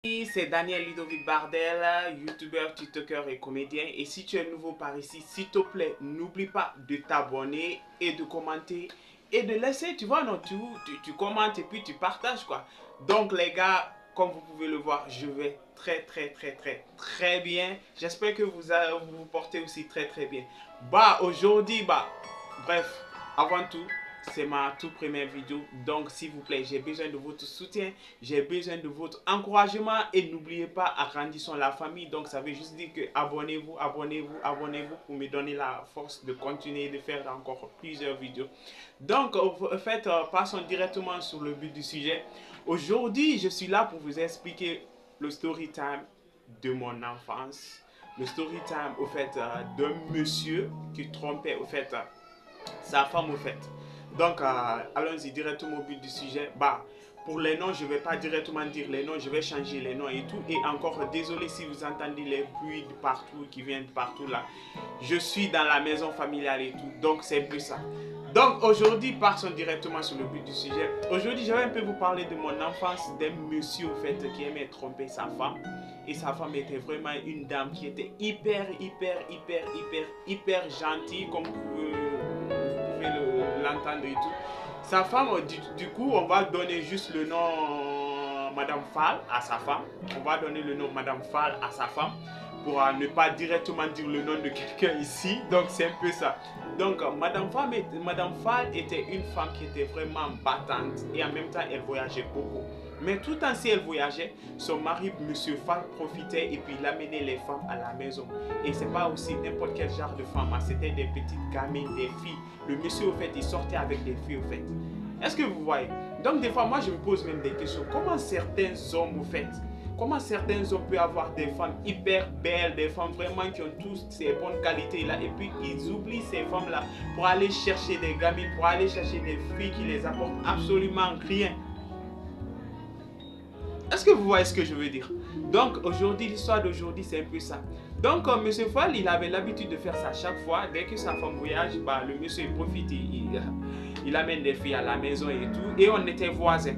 C'est Daniel Ludovic Bardel, youtubeur, tiktoker et comédien. Et si tu es nouveau par ici, s'il te plaît, n'oublie pas de t'abonner et de commenter et de laisser, tu vois, non, tu commentes et puis tu partages quoi. Donc les gars, comme vous pouvez le voir, je vais très bien. J'espère que vous vous portez aussi très bien. Aujourd'hui, bref, avant tout, c'est ma toute première vidéo, donc s'il vous plaît, j'ai besoin de votre soutien, j'ai besoin de votre encouragement et n'oubliez pas, agrandissons la famille. Donc ça veut juste dire que abonnez-vous pour me donner la force de continuer de faire encore plusieurs vidéos. Donc en fait, passons directement sur le but du sujet. Aujourd'hui, je suis là pour vous expliquer le story time de mon enfance. Le story time au fait d'un monsieur qui trompait au fait sa femme au fait. Donc, allons-y directement au but du sujet. Pour les noms, je ne vais pas directement dire les noms, je vais changer les noms et tout. Et encore, désolé si vous entendez les bruits de partout, qui viennent de partout là. Je suis dans la maison familiale et tout, donc c'est plus ça. Donc aujourd'hui, passons directement sur le but du sujet. Aujourd'hui, je vais un peu vous parler de mon enfance, d'un monsieur au fait qui aimait tromper sa femme. Et sa femme était vraiment une dame qui était hyper gentille, comme l'entendre et tout. Sa femme, du coup, on va donner juste le nom Madame Fall à sa femme. On va donner le nom Madame Fall à sa femme pour ne pas directement dire le nom de quelqu'un ici. Donc, c'est un peu ça. Donc, Madame Fall était une femme qui était vraiment battante et en même temps, elle voyageait beaucoup. Mais tout en si elle voyageait, son mari, Monsieur Fall, profitait et puis il amenait les femmes à la maison. Et c'est pas aussi n'importe quel genre de femme, c'était des petites gamines, des filles. Le monsieur, au fait, il sortait avec des filles, au fait. Est-ce que vous voyez? Donc, des fois, moi, je me pose même des questions. Comment certains hommes, au fait, comment certains hommes peuvent avoir des femmes hyper belles, des femmes vraiment qui ont tous ces bonnes qualités là, et puis ils oublient ces femmes là pour aller chercher des gamines, pour aller chercher des filles qui les apportent absolument rien. Est-ce que vous voyez ce que je veux dire? Donc aujourd'hui, l'histoire d'aujourd'hui, c'est un peu ça. Donc Monsieur Fall, il avait l'habitude de faire ça chaque fois. Dès que sa femme voyage, le monsieur il profite, il amène des filles à la maison et tout. Et on était voisins.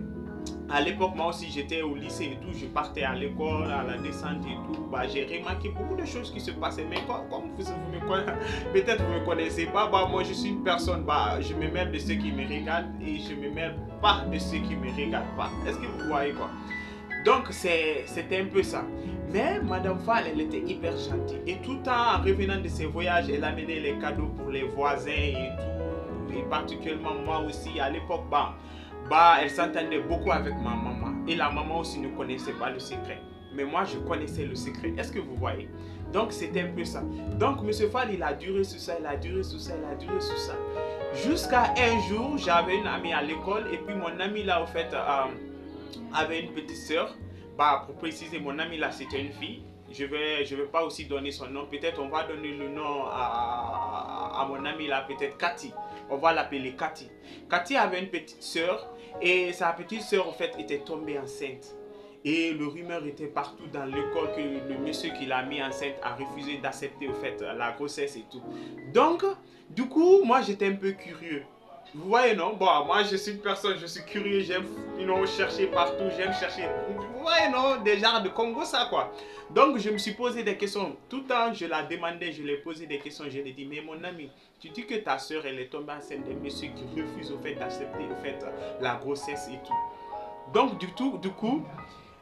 À l'époque, moi aussi, j'étais au lycée et tout. Je partais à l'école, à la descente et tout. J'ai remarqué beaucoup de choses qui se passaient. Mais comme vous me connaissez, peut-être vous ne me connaissez pas, moi je suis une personne, je me mêle de ceux qui me regardent et je me mêle pas de ceux qui me regardent pas. Est-ce que vous voyez quoi? Donc c'était un peu ça. Mais Madame Fall, elle était hyper gentille. Et tout le temps, en revenant de ses voyages, elle amenait les cadeaux pour les voisins et tout. Et particulièrement moi aussi, à l'époque, elle s'entendait beaucoup avec ma maman. Et la maman aussi ne connaissait pas le secret. Mais moi, je connaissais le secret. Est-ce que vous voyez? Donc c'était un peu ça. Donc Monsieur Fall, il a duré sur ça, il a duré sur ça, il a duré sur ça. Jusqu'à un jour, j'avais une amie à l'école. Et puis mon amie là, au fait... avait une petite sœur. Pour préciser, mon amie là, c'était une fille. Je vais pas aussi donner son nom. Peut-être on va donner le nom à mon amie là, peut-être Cathy. On va l'appeler Cathy. Cathy avait une petite sœur et sa petite sœur en fait était tombée enceinte. Et le rumeur était partout dans l'école que le monsieur qui l'a mis enceinte a refusé d'accepter au fait la grossesse et tout. Donc, du coup, moi j'étais un peu curieux. Vous voyez, non? Moi, je suis une personne, je suis curieux, j'aime chercher partout, j'aime chercher, vous voyez, non? Des genres de Congo, ça, quoi. Donc, je me suis posé des questions. Tout le temps, je la demandais, je lui ai posé des questions. Je lui ai dit, mais mon ami, tu dis que ta soeur, elle est tombée enceinte d'un monsieur qui refuse, au fait, d'accepter, au fait, la grossesse et tout. Donc, du coup,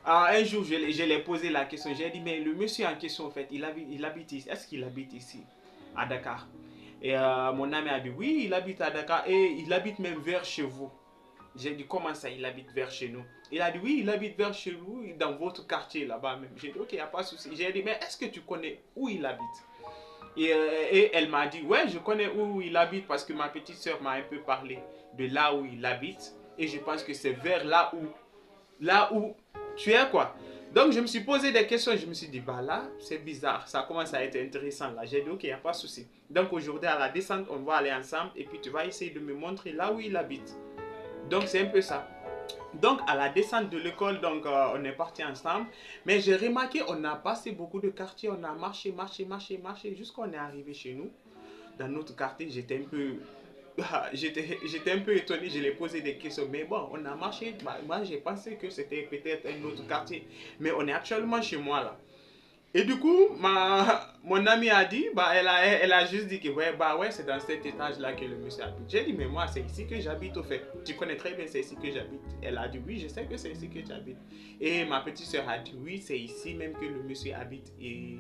un jour, je lui ai posé la question. J'ai dit, mais le monsieur en question, en fait, il habite ici. Est-ce qu'il habite ici, à Dakar? Et mon ami a dit, oui, il habite à Dakar et il habite même vers chez vous. J'ai dit, comment ça, il habite vers chez nous? Il a dit, oui, il habite vers chez vous, dans votre quartier là-bas même. J'ai dit, ok, il n'y a pas de souci. J'ai dit, mais est-ce que tu connais où il habite? Et elle m'a dit, ouais, je connais où il habite parce que ma petite soeur m'a un peu parlé de là où il habite. Et je pense que c'est vers là où tu es, quoi. Donc je me suis posé des questions, je me suis dit, là, c'est bizarre, ça commence à être intéressant là. J'ai dit, ok, il n'y a pas de souci. Donc aujourd'hui à la descente, on va aller ensemble et puis tu vas essayer de me montrer là où il habite. Donc c'est un peu ça. Donc à la descente de l'école, on est parti ensemble. Mais j'ai remarqué, on a passé beaucoup de quartiers, on a marché jusqu'à on est arrivé chez nous. Dans notre quartier, j'étais un peu j'étais un peu étonné, je lui ai posé des questions. Mais bon, on a marché. Moi, j'ai pensé que c'était peut-être un autre quartier. Mais on est actuellement chez moi là. Et du coup, mon amie a dit, elle a juste dit que ouais, bah ouais, c'est dans cet étage-là que le monsieur habite. J'ai dit, mais moi, c'est ici que j'habite au fait. Tu connais très bien, c'est ici que j'habite. Elle a dit, oui, je sais que c'est ici que tu habites. Et ma petite soeur a dit, oui, c'est ici même que le monsieur habite et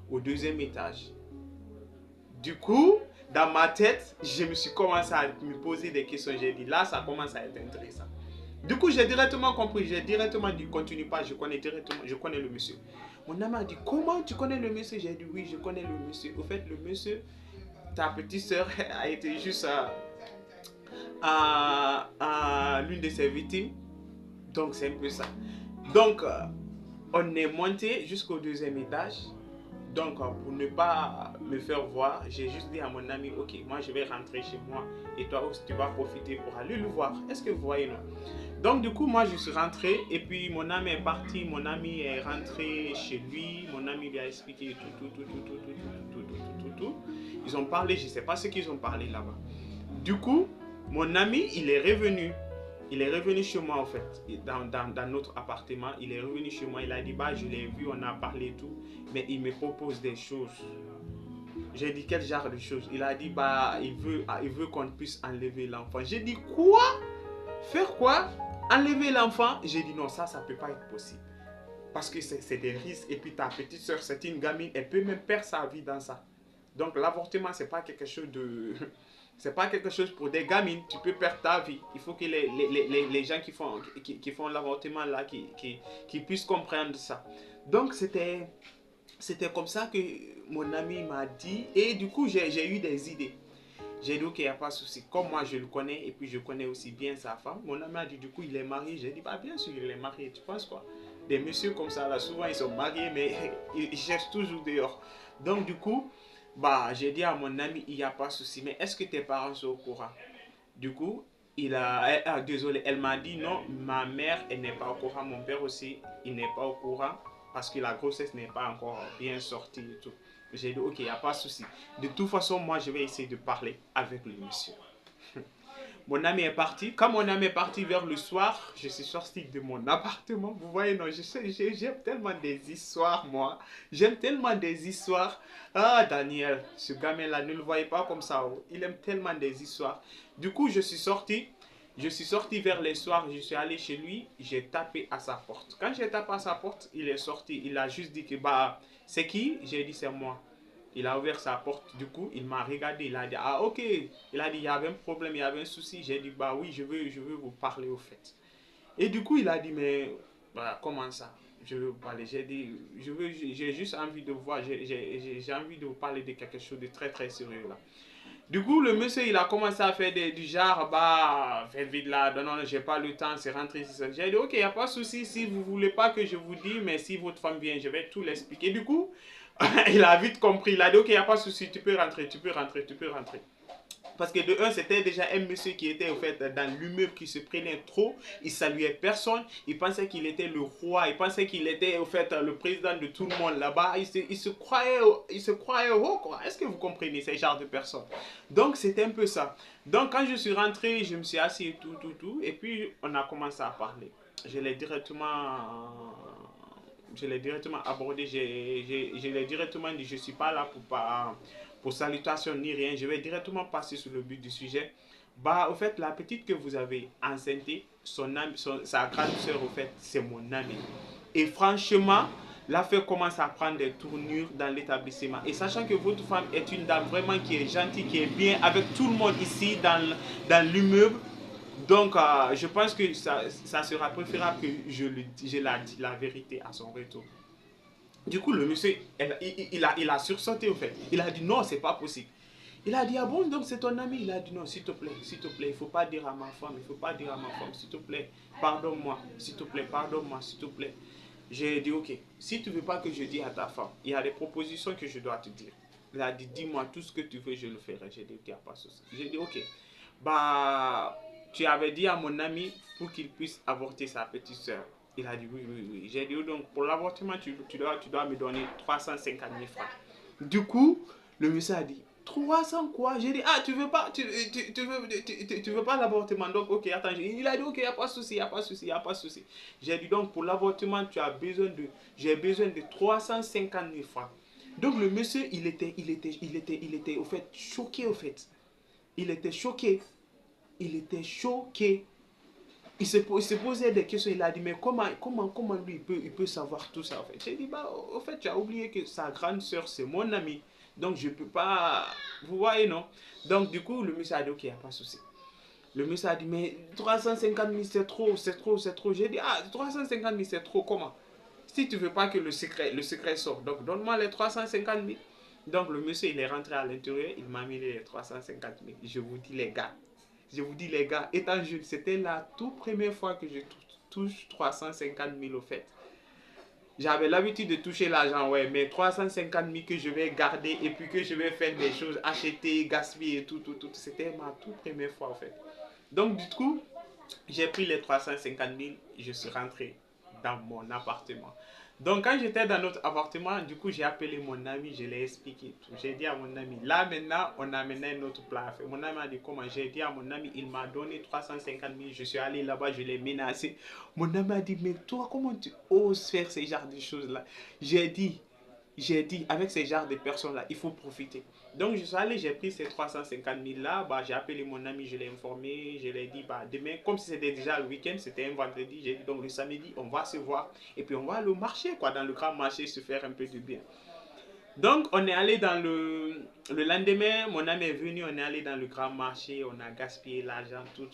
au deuxième étage. Du coup, dans ma tête, je me suis commencé à me poser des questions. J'ai dit, là, ça commence à être intéressant. Du coup, j'ai directement compris, j'ai directement dit, continue pas, je connais le monsieur. Mon ami a dit, comment tu connais le monsieur? J'ai dit, oui, je connais le monsieur. Au fait, le monsieur, ta petite soeur a été juste à l'une de ses victimes. Donc, c'est un peu ça. Donc, on est monté jusqu'au deuxième étage. Donc, pour ne pas me faire voir, j'ai juste dit à mon ami, ok, moi je vais rentrer chez moi et toi aussi tu vas profiter pour aller le voir. Est-ce que vous voyez, non? Donc, du coup, moi je suis rentré et puis mon ami est parti, mon ami est rentré chez lui, mon ami lui a expliqué tout. Ils ont parlé, je ne sais pas ce qu'ils ont parlé là-bas. Du coup, mon ami, il est revenu. Il est revenu chez moi en fait, dans notre appartement. Il est revenu chez moi, il a dit, bah je l'ai vu, on a parlé et tout, mais il me propose des choses. J'ai dit, quel genre de choses? Il a dit, bah il veut qu'on puisse enlever l'enfant. J'ai dit, quoi? Faire quoi? Enlever l'enfant? J'ai dit, non, ça ne peut pas être possible. Parce que c'est des risques. Et puis ta petite soeur, c'est une gamine, elle peut même perdre sa vie dans ça. Donc l'avortement, c'est pas quelque chose de... C'est pas quelque chose pour des gamines, tu peux perdre ta vie. Il faut que les gens qui font l'avortement là, qui puissent comprendre ça. Donc c'était comme ça que mon ami m'a dit. Et du coup, j'ai eu des idées. J'ai dit, ok, il n'y a pas de souci. Comme moi, je le connais et puis je connais aussi bien sa femme. Mon ami a dit, du coup, il est marié. J'ai dit, bah bien sûr, il est marié. Tu penses quoi? Des messieurs comme ça, là, souvent, ils sont mariés, mais ils cherchent toujours dehors. Donc, du coup, bah, j'ai dit à mon ami, il n'y a pas de souci. Mais est-ce que tes parents sont au courant? Du coup, désolé, elle m'a dit, non, ma mère, elle n'est pas au courant. Mon père aussi, il n'est pas au courant parce que la grossesse n'est pas encore bien sortie et tout. J'ai dit, ok, il n'y a pas de souci. De toute façon, moi, je vais essayer de parler avec le monsieur. Mon ami est parti. Quand mon ami est parti vers le soir, je suis sorti de mon appartement. Vous voyez, non, j'aime tellement des histoires, moi. J'aime tellement des histoires. Ah, Daniel, ce gamin-là, ne le voyez pas comme ça. Oh. Il aime tellement des histoires. Du coup, je suis sorti. Je suis sorti vers les soirs, je suis allé chez lui, j'ai tapé à sa porte. Quand j'ai tapé à sa porte, il est sorti. Il a juste dit que, bah, c'est qui? J'ai dit, c'est moi. Il a ouvert sa porte, du coup, il m'a regardé, il a dit, ah ok. Il a dit, il y avait un problème, il y avait un souci. J'ai dit, bah oui, je veux vous parler au fait. Et du coup, il a dit, mais bah, comment ça? Je veux vous parler. J'ai dit, j'ai juste envie de voir, j'ai envie de vous parler de quelque chose de très très sérieux là. Du coup, le monsieur, il a commencé à faire du genre, bah, faites vite là, non, non, j'ai pas le temps, c'est rentré ici. J'ai dit, ok, il n'y a pas de souci, si vous voulez pas que je vous dise, mais si votre femme vient, je vais tout l'expliquer. Du coup, il a vite compris, il a dit, ok, il n'y a pas de souci, tu peux rentrer, tu peux rentrer, tu peux rentrer. Parce que de un, c'était déjà un monsieur qui était au fait dans l'immeuble qui se prenait trop. Il saluait personne. Il pensait qu'il était le roi. Il pensait qu'il était au fait le président de tout le monde là-bas. Il se croyait haut quoi. Est-ce que vous comprenez ce genre de personnes? Donc c'était un peu ça. Donc quand je suis rentré, je me suis assis et tout. Et puis on a commencé à parler. Je l'ai directement abordé, je l'ai directement dit, je ne suis pas là pour salutation ni rien, je vais directement passer sur le but du sujet. Bah, au fait, la petite que vous avez enceinte, sa grande soeur, au fait, c'est mon amie. Et franchement, l'affaire commence à prendre des tournures dans l'établissement. Et sachant que votre femme est une dame vraiment qui est gentille, qui est bien avec tout le monde ici dans l'immeuble, donc, je pense que ça sera préférable que je la dise la vérité à son retour. Du coup, le monsieur, il a sursauté au fait. Il a dit non, c'est pas possible. Il a dit, ah bon, donc c'est ton ami? Il a dit non, s'il te plaît, il ne faut pas dire à ma femme, il ne faut pas dire à ma femme, s'il te plaît, pardonne-moi, s'il te plaît, pardonne-moi, s'il te plaît. J'ai dit, ok, si tu ne veux pas que je dise à ta femme, il y a des propositions que je dois te dire. Il a dit, dis-moi tout ce que tu veux, je le ferai. J'ai dit, ok, il n'y a pas de souci. J'ai dit, ok, bah, tu avais dit à mon ami pour qu'il puisse avorter sa petite soeur. Il a dit, oui. J'ai dit, donc, pour l'avortement, tu dois me donner 350 000 francs. Du coup, le monsieur a dit, 300 quoi? J'ai dit, ah, tu veux pas, tu veux pas l'avortement. Donc, ok, attends. Il a dit, ok, il n'y a pas de souci, il n'y a pas de souci, il n'y a pas de souci. J'ai dit, donc, pour l'avortement, j'ai besoin de 350 000 francs. Donc, le monsieur, il était, au fait, choqué, au fait. Il était choqué. Il était choqué. Il se posait des questions. Il a dit, mais comment lui, il peut savoir tout ça, en fait? J'ai dit, bah, au fait, tu as oublié que sa grande soeur, c'est mon ami. Donc, je peux pas. Vous voyez, non? Donc, du coup, le monsieur a dit, ok, il n'y a pas de souci. Le monsieur a dit, mais 350 000, c'est trop, c'est trop, c'est trop. J'ai dit, ah, 350 000, c'est trop, comment? Si tu veux pas que le secret sorte, donc donne-moi les 350 000. Donc, le monsieur, il est rentré à l'intérieur, il m'a mis les 350 000. Je vous dis, les gars, étant jeune, c'était la toute première fois que je touche 350 000 au fait. J'avais l'habitude de toucher l'argent, ouais, mais 350 000 que je vais garder et puis que je vais faire des choses, acheter, gaspiller et tout, c'était ma toute première fois en fait. Donc du coup, j'ai pris les 350 000, je suis rentré dans mon appartement. Donc quand j'étais dans notre appartement, du coup j'ai appelé mon ami, je l'ai expliqué tout. J'ai dit à mon ami, là maintenant, on a maintenant un autre plat à faire. Mon ami a dit comment? J'ai dit à mon ami, il m'a donné 350 000, je suis allé là-bas, je l'ai menacé. Mon ami a dit, mais toi, comment tu oses faire ce genre de choses-là? J'ai dit, avec ces genres de personnes-là, il faut profiter. Donc, je suis allé, j'ai pris ces 350 000 là, bah, j'ai appelé mon ami, je l'ai informé, je lui ai dit, bah, demain, comme si c'était déjà le week-end, c'était un vendredi, j'ai dit, donc le samedi, on va se voir, et puis on va aller au marché, quoi, dans le grand marché, se faire un peu de bien. Donc, on est allé dans le lendemain, mon ami est venu, on est allé dans le grand marché, on a gaspillé l'argent, tout.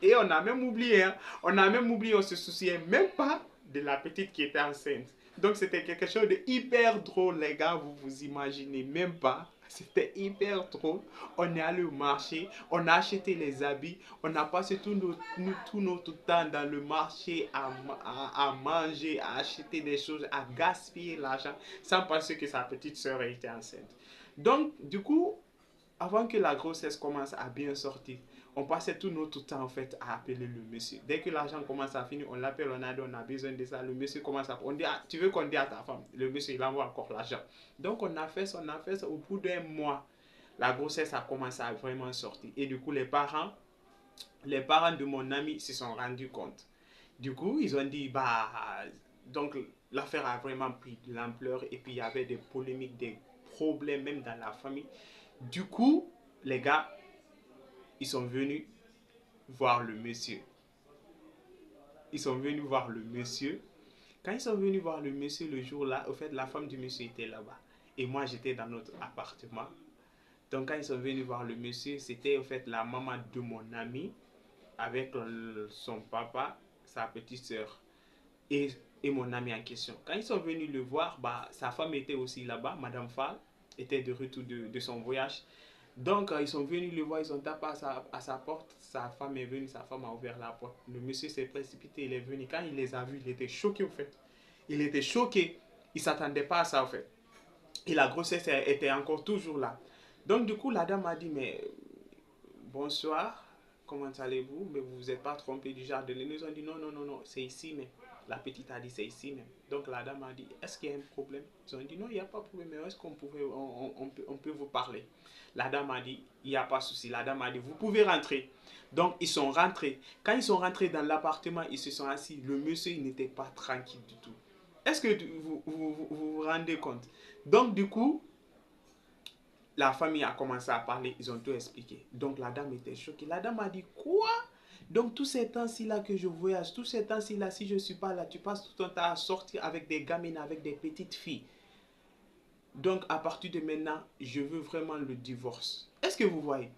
Et on a même oublié, hein, on se souciait même pas de la petite qui était enceinte. Donc, c'était quelque chose de hyper drôle, les gars, vous vous imaginez même pas. C'était hyper drôle. On est allé au marché, on a acheté les habits, on a passé tout notre temps dans le marché à manger, à acheter des choses, à gaspiller l'argent sans penser que sa petite soeur était enceinte. Donc, du coup, avant que la grossesse commence à bien sortir, on passait tout notre temps en fait à appeler le monsieur. Dès que l'argent commence à finir, on l'appelle, on a besoin de ça. Le monsieur commence à... On dit, ah, tu veux qu'on dise à ta femme? Le monsieur, il envoie encore l'argent. Donc on a fait ça, on a fait ça. Au bout d'un mois, la grossesse a commencé à vraiment sortir. Et du coup, les parents de mon ami se sont rendus compte. Du coup, ils ont dit, bah, donc l'affaire a vraiment pris de l'ampleur et puis il y avait des polémiques, des problèmes même dans la famille. Du coup, les gars, ils sont venus voir le monsieur. Ils sont venus voir le monsieur. Quand ils sont venus voir le monsieur le jour-là, au fait, la femme du monsieur était là-bas. Et moi, j'étais dans notre appartement. Donc, quand ils sont venus voir le monsieur, c'était au fait la maman de mon ami avec son papa, sa petite soeur et mon ami en question. Quand ils sont venus le voir, bah, sa femme était aussi là-bas, Madame Fall, était de retour de son voyage. Donc, ils sont venus le voir, ils ont tapé à sa porte. Sa femme est venue, sa femme a ouvert la porte. Le monsieur s'est précipité, il est venu. Quand il les a vus, il était choqué, au fait. Il était choqué. Il ne s'attendait pas à ça, au fait. Et la grossesse était encore toujours là. Donc, du coup, la dame a dit, mais bonsoir, comment allez-vous? Mais vous vous êtes pas trompé du jardin. Ils nous ont dit, non, non, non, non, c'est ici, mais la petite a dit, c'est ici même. Donc la dame a dit, est-ce qu'il y a un problème? Ils ont dit, non, il n'y a pas de problème, mais est-ce on peut vous parler? La dame a dit, il n'y a pas de souci. La dame a dit, vous pouvez rentrer. Donc ils sont rentrés. Quand ils sont rentrés dans l'appartement, ils se sont assis. Le monsieur, il n'était pas tranquille du tout. Est-ce que vous rendez compte? Donc du coup, la famille a commencé à parler, ils ont tout expliqué. Donc la dame était choquée. La dame a dit, quoi? Donc tous ces temps-ci là que je voyage, tous ces temps-ci là, si je ne suis pas là, tu passes tout ton temps à sortir avec des gamines, avec des petites filles. Donc à partir de maintenant, je veux vraiment le divorce. Est-ce que vous voyez?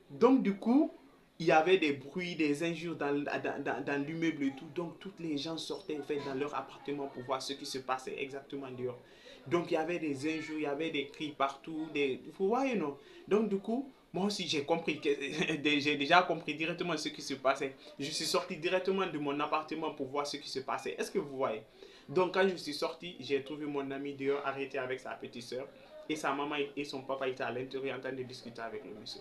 Donc du coup, il y avait des bruits, des injures dans l'immeuble et tout. Donc toutes les gens sortaient en fait, dans leur appartement pour voir ce qui se passait exactement dehors. Donc il y avait des injures, il y avait des cris partout. Vous voyez, non? Donc du coup, moi aussi j'ai compris, j'ai déjà compris directement ce qui se passait. Je suis sorti directement de mon appartement pour voir ce qui se passait. Est-ce que vous voyez? Donc quand je suis sorti, j'ai trouvé mon ami dehors arrêté avec sa petite soeur. Et sa maman et son papa étaient à l'intérieur en train de discuter avec le monsieur.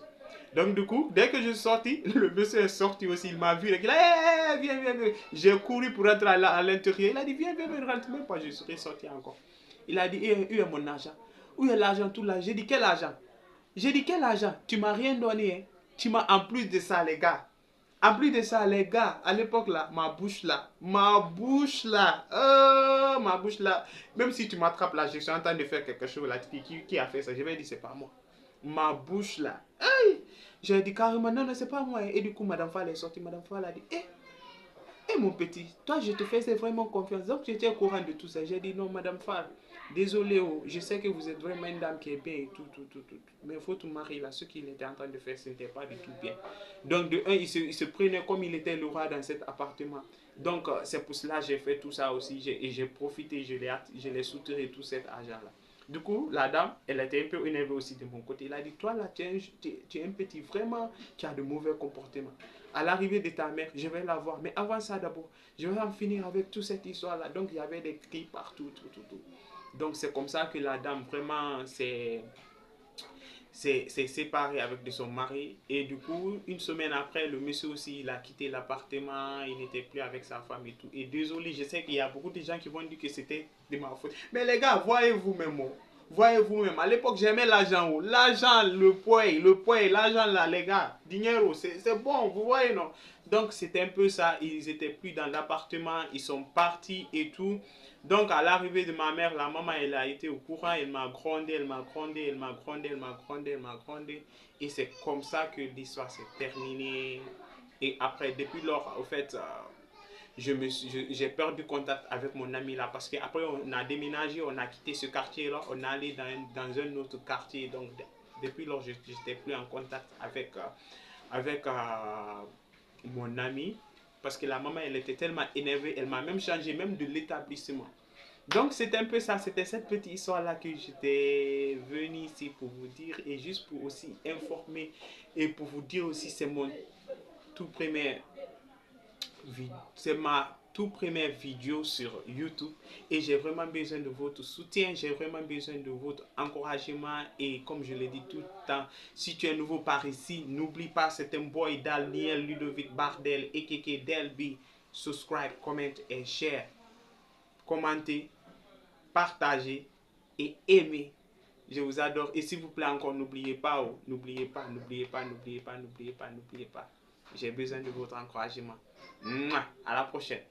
Donc du coup, dès que je suis sorti, le monsieur est sorti aussi, il m'a vu, il a dit, hey, viens, viens, viens. J'ai couru pour entrer à l'intérieur, il a dit, viens, viens, viens, rentre même pas, je serais sorti encore. Il a dit, où est mon argent? Où est l'argent, tout là? J'ai dit, quel argent? J'ai dit, quel argent? Tu m'as rien donné, hein? Tu m'as, en plus de ça, les gars. En plus de ça, les gars, à l'époque là, ma bouche là, ma bouche là, même si tu m'attrapes là, je suis en train de faire quelque chose là, qui a fait ça? Je vais dire, c'est pas moi. Ma bouche là, aïe! J'ai dit carrément, non, non, c'est pas moi. Et du coup, Madame Fall est sortie. Madame Fall a dit, mon petit, toi, je te faisais vraiment confiance. Donc, j'étais au courant de tout ça. J'ai dit, non, Madame Fall, désolé, oh, je sais que vous êtes vraiment une dame qui est bien et tout. Mais il faut tout marier là. Ce qu'il était en train de faire, ce n'était pas du tout bien. Donc, de un, il se prenait comme il était le roi dans cet appartement. Donc, c'est pour cela que j'ai fait tout ça aussi. Et j'ai profité, je l'ai soutiré tout cet argent-là. Du coup, la dame, elle était un peu énervée aussi de mon côté. Elle a dit, toi là, tu es un petit vraiment qui a de mauvais comportements. À l'arrivée de ta mère, je vais la voir. Mais avant ça d'abord, je vais en finir avec toute cette histoire-là. Donc, il y avait des cris partout, tout. Donc, c'est comme ça que la dame vraiment s'est séparée avec de son mari. Et du coup, une semaine après, le monsieur aussi, il a quitté l'appartement. Il n'était plus avec sa femme et tout. Et désolé, je sais qu'il y a beaucoup de gens qui vont dire que c'était de ma faute. Mais les gars, voyez-vous même. Voyez-vous même, à l'époque j'aimais l'argent, l'argent, le poids, l'argent là les gars, dinero, c'est bon, vous voyez non. Donc c'était un peu ça, ils étaient plus dans l'appartement, ils sont partis et tout. Donc à l'arrivée de ma mère, la maman elle a été au courant, elle m'a grondé, elle m'a grondé. Et c'est comme ça que l'histoire s'est terminée. Et après, depuis lors, au fait, j'ai perdu contact avec mon ami là parce qu'après on a déménagé, on a quitté ce quartier là, on est allé dans un autre quartier. Donc depuis lors, je n'étais plus en contact avec mon ami parce que la maman elle était tellement énervée, elle m'a même changé même de l'établissement. Donc c'est un peu ça, c'était cette petite histoire là que j'étais venu ici pour vous dire et juste pour aussi informer et pour vous dire aussi c'est mon tout premier c'est ma toute première vidéo sur YouTube et j'ai vraiment besoin de votre soutien, j'ai vraiment besoin de votre encouragement et comme je l'ai dit tout le temps, si tu es nouveau par ici, n'oublie pas, c'est un boy Daniel Ludovic Bardel aka Delby. Subscribe, comment et share, commentez, partagez et aimez. Je vous adore et s'il vous plaît encore, n'oubliez pas, n'oubliez pas. J'ai besoin de votre encouragement. À la prochaine.